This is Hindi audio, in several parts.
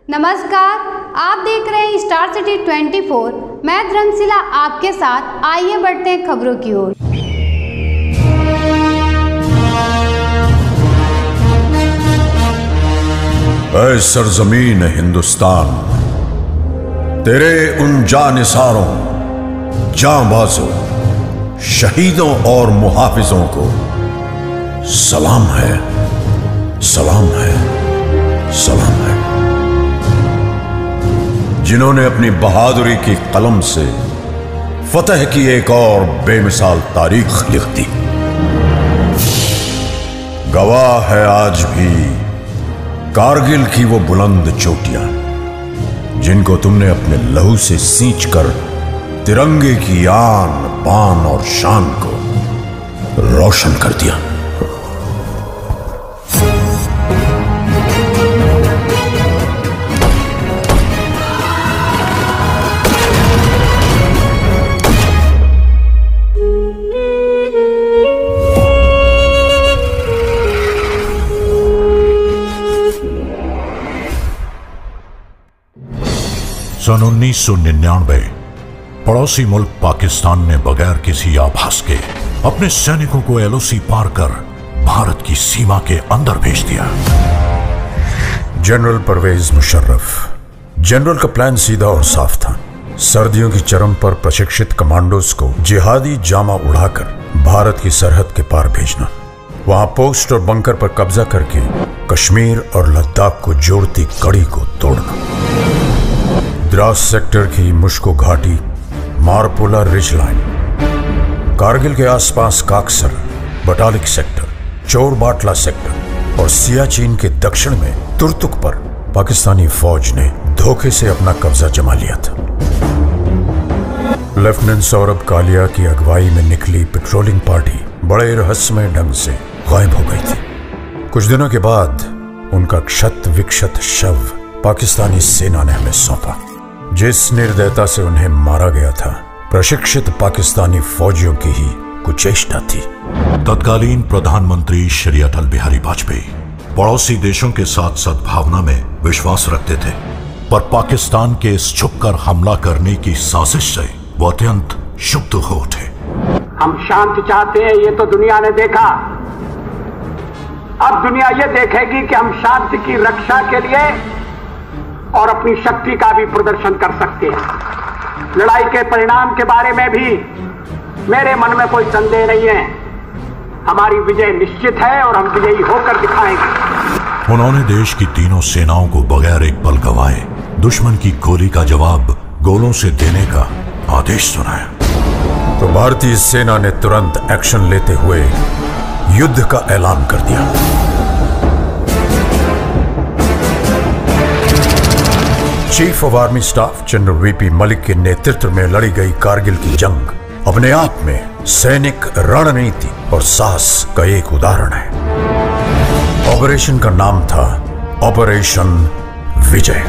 नमस्कार, आप देख रहे हैं स्टार सिटी 24। मैं धर्मशिला आपके साथ। आइए बढ़ते हैं खबरों की ओर। ऐ सरजमीन हिंदुस्तान, तेरे उन जानिसारों, जांबाजों, शहीदों और मुहाफिजों को सलाम है, सलाम है, सलाम है, जिन्होंने अपनी बहादुरी की कलम से फतह की एक और बेमिसाल तारीख लिख दी। गवाह है आज भी कारगिल की वो बुलंद चोटियां, जिनको तुमने अपने लहू से सींचकर तिरंगे की आन, बान और शान को रोशन कर दिया। सन 1999 पड़ोसी मुल्क पाकिस्तान ने बगैर किसी आभास के अपने सैनिकों को एलओसी पार कर भारत की सीमा के अंदर भेज दिया। जनरल परवेज मुशर्रफ। जनरल का प्लान सीधा और साफ था। सर्दियों की चरम पर प्रशिक्षित कमांडोज को जिहादी जामा उड़ाकर भारत की सरहद के पार भेजना, वहां पोस्ट और बंकर पर कब्जा करके कश्मीर और लद्दाख को जोड़ती कड़ी को तोड़ना। द्रास सेक्टर की मुश्को घाटी, मारपोला रिज लाइन, कारगिल के आसपास काकसर, बटालिक सेक्टर, चोरबाटला सेक्टर और सियाचिन के दक्षिण में तुर्तुक पर पाकिस्तानी फौज ने धोखे से अपना कब्जा जमा लिया था। लेफ्टिनेंट सौरभ कालिया की अगुवाई में निकली पेट्रोलिंग पार्टी बड़े रहस्यमय ढंग से गायब हो गई थी। कुछ दिनों के बाद उनका क्षत विक्षत शव पाकिस्तानी सेना ने हमें सौंपा। जिस निर्दयता से उन्हें मारा गया था, प्रशिक्षित पाकिस्तानी फौजियों की ही कुचेष्टा थी। तत्कालीन प्रधानमंत्री श्री अटल बिहारी वाजपेयी पड़ोसी देशों के साथ सद्भावना में विश्वास रखते थे, पर पाकिस्तान के इस छुपकर हमला करने की साजिश से वो अत्यंत क्षुब्ध हो उठे। हम शांति चाहते हैं, ये तो दुनिया ने देखा। अब दुनिया ये देखेगी कि हम शांति की रक्षा के लिए और अपनी शक्ति का भी प्रदर्शन कर सकते हैं। लड़ाई के परिणाम के बारे में भी मेरे मन में कोई संदेह नहीं है। हमारी विजय निश्चित है और हम विजयी होकर दिखाएंगे। उन्होंने देश की तीनों सेनाओं को बगैर एक पल गवाए दुश्मन की गोली का जवाब गोलों से देने का आदेश सुनाया। तो भारतीय सेना ने तुरंत एक्शन लेते हुए युद्ध का ऐलान कर दिया। Chief of army staff general VP Malik के नेतृत्व में लड़ी गई कारगिल की जंग अपने आप में सैनिक रणनीति और साहस का एक उदाहरण है। ऑपरेशन का नाम था ऑपरेशन विजय।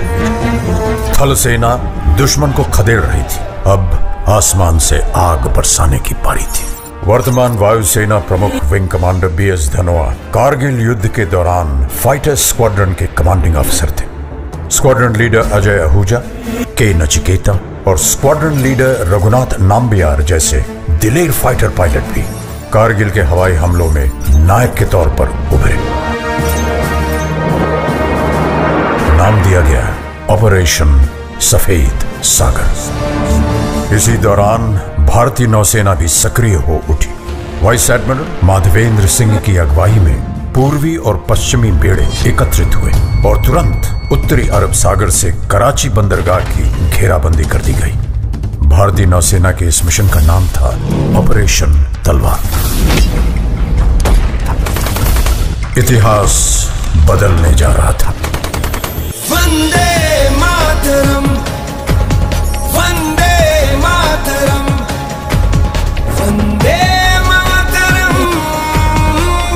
थल सेना दुश्मन को खदेड़ रही थी, अब आसमान से आग बरसाने की पारी थी। वर्तमान वायुसेना प्रमुख wing commander BS Dhanoa Kargil युद्ध के दौरान फाइटर स्क्वाड्रन के कमांडिंग अफसर थे। स्क्वाड्रन लीडर अजय आहूजा, के नचिकेता और स्क्वाड्रन लीडर रघुनाथ नाम्बियार जैसे दिलेर फाइटर पायलट भी कारगिल के हवाई हमलों में नायक के तौर पर उभरे। नाम दिया गया ऑपरेशन सफेद सागर। इसी दौरान भारतीय नौसेना भी सक्रिय हो उठी। वाइस एडमिरल माधवेंद्र सिंह की अगुवाई में पूर्वी और पश्चिमी बेड़े एकत्रित हुए और तुरंत उत्तरी अरब सागर से कराची बंदरगाह की घेराबंदी कर दी गई। भारतीय नौसेना के इस मिशन का नाम था ऑपरेशन तलवार। इतिहास बदलने जा रहा था। वंदे मातरम, वंदे मातरम, वंदे मातरम,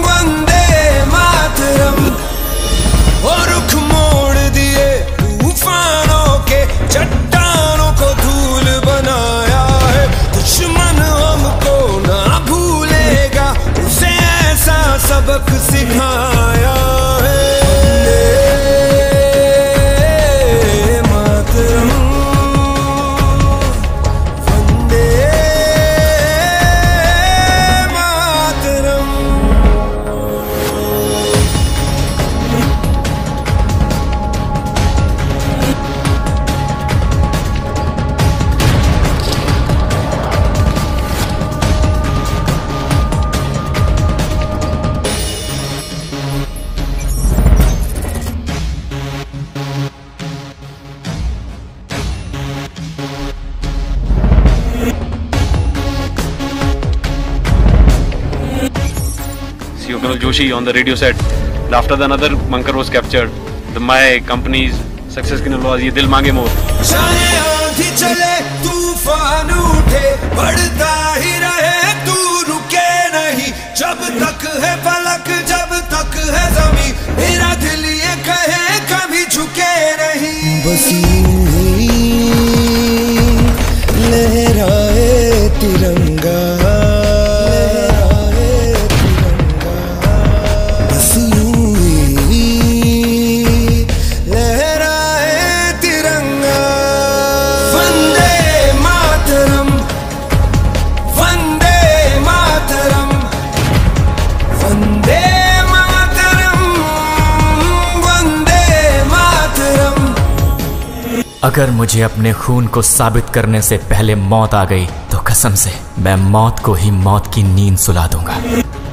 वंदे मातरम। और रुख मोड़ दिए तूफानों के, चट्टानों को धूल बनाया है। दुश्मन हमको ना भूलेगा, उसे सबक सिखाया है। मातरम, Vande Mataram. CEO Colonel Joshi on the radio said, after another bunker was captured, my company's success की नलवाज ये दिल मांगे मोर। चाहे आंधी चले तूफान उठे बढ़ता ही रहे तू रुके नहीं, जब तक है फलक जब तक है जमीन मेरा दिल ये कहे कभी झुके नहीं। बस यूं ही लहराए तिरंगा, बस यूं ही लहराए तिरंगा। वंदे मातरम, वंदे मातरम, वंदे मातरम, वंदे मातरम। अगर मुझे अपने खून को साबित करने से पहले मौत आ गई तो कसम से मैं मौत को ही मौत की नींद सुला दूंगा।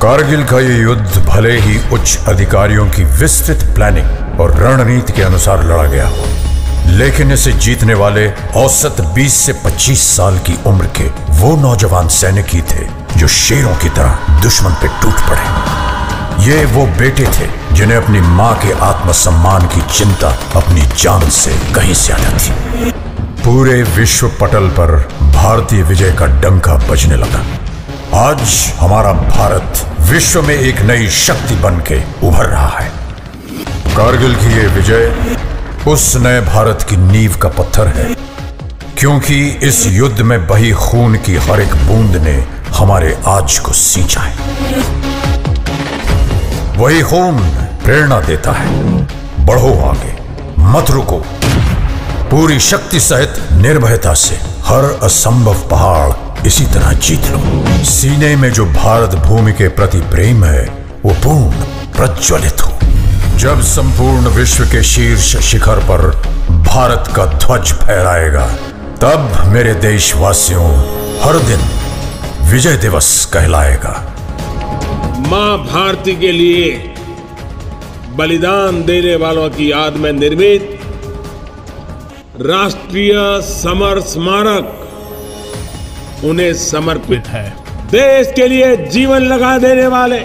कारगिल का ये युद्ध भले ही उच्च अधिकारियों की विस्तृत प्लानिंग और रणनीति के अनुसार लड़ा गया हो, लेकिन इसे जीतने वाले औसत 20 से 25 साल की उम्र के वो नौजवान सैनिक ही थे जो शेरों की तरह दुश्मन पे टूट पड़े। ये वो बेटे थे जिन्हें अपनी मां के आत्मसम्मान की चिंता अपनी जान से कहीं ज्यादा थी। पूरे विश्व पटल पर भारतीय विजय का डंका बजने लगा। आज हमारा भारत विश्व में एक नई शक्ति बन के उभर रहा है। कारगिल की ये विजय उस नए भारत की नींव का पत्थर है, क्योंकि इस युद्ध में बही खून की हर एक बूंद ने हमारे आज को सींचा है। वही खून प्रेरणा देता है, बढ़ो आगे, मत रुको, पूरी शक्ति सहित निर्भयता से हर असंभव पहाड़ इसी तरह जीत लो। सीने में जो भारत भूमि के प्रति प्रेम है वो पूर्ण प्रज्वलित हो। जब संपूर्ण विश्व के शीर्ष शिखर पर भारत का ध्वज फहराएगा, तब मेरे देशवासियों हर दिन विजय दिवस कहलाएगा। मां भारती के लिए बलिदान देने वालों की याद में निर्मित राष्ट्रीय समर स्मारक उन्हें समर्पित है। देश के लिए जीवन लगा देने वाले,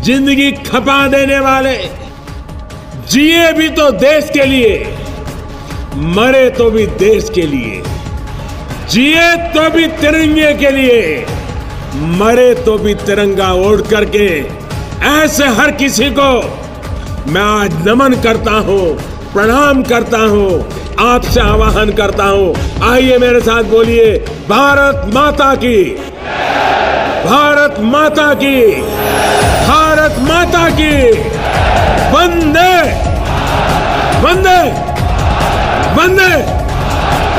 जिंदगी खपा देने वाले, जिए भी तो देश के लिए, मरे तो भी देश के लिए, जिए तो भी तिरंगे के लिए, मरे तो भी तिरंगा ओढ़ करके, ऐसे हर किसी को मैं आज नमन करता हूं, प्रणाम करता हूं, आपसे आह्वान करता हूं। आइए मेरे साथ बोलिए, भारत माता की, भारत माता की, भारत माता की, वंदे वंदे वंदे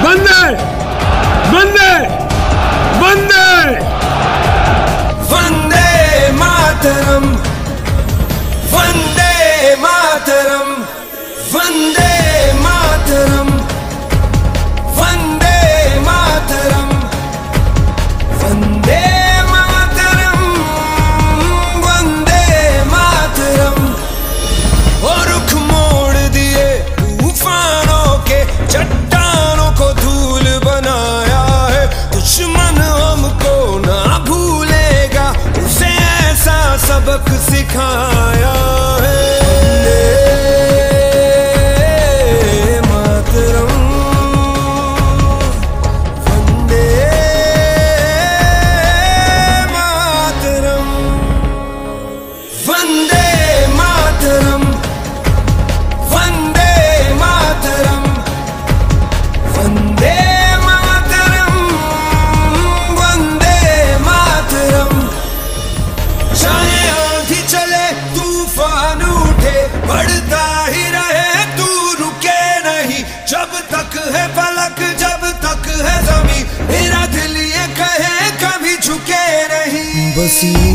वंदे वंदे वंदे वंदे मातरम, वंदे मातरम, वंदे मातरम, वंदे मातरम, वंदे मातरम, वंदे मातरम। और रुख मोड़ दिए तूफानों के, चट्टानों को धूल बनाया है। दुश्मन हमको ना भूलेगा, उसे ऐसा सबक सिखाया है। सी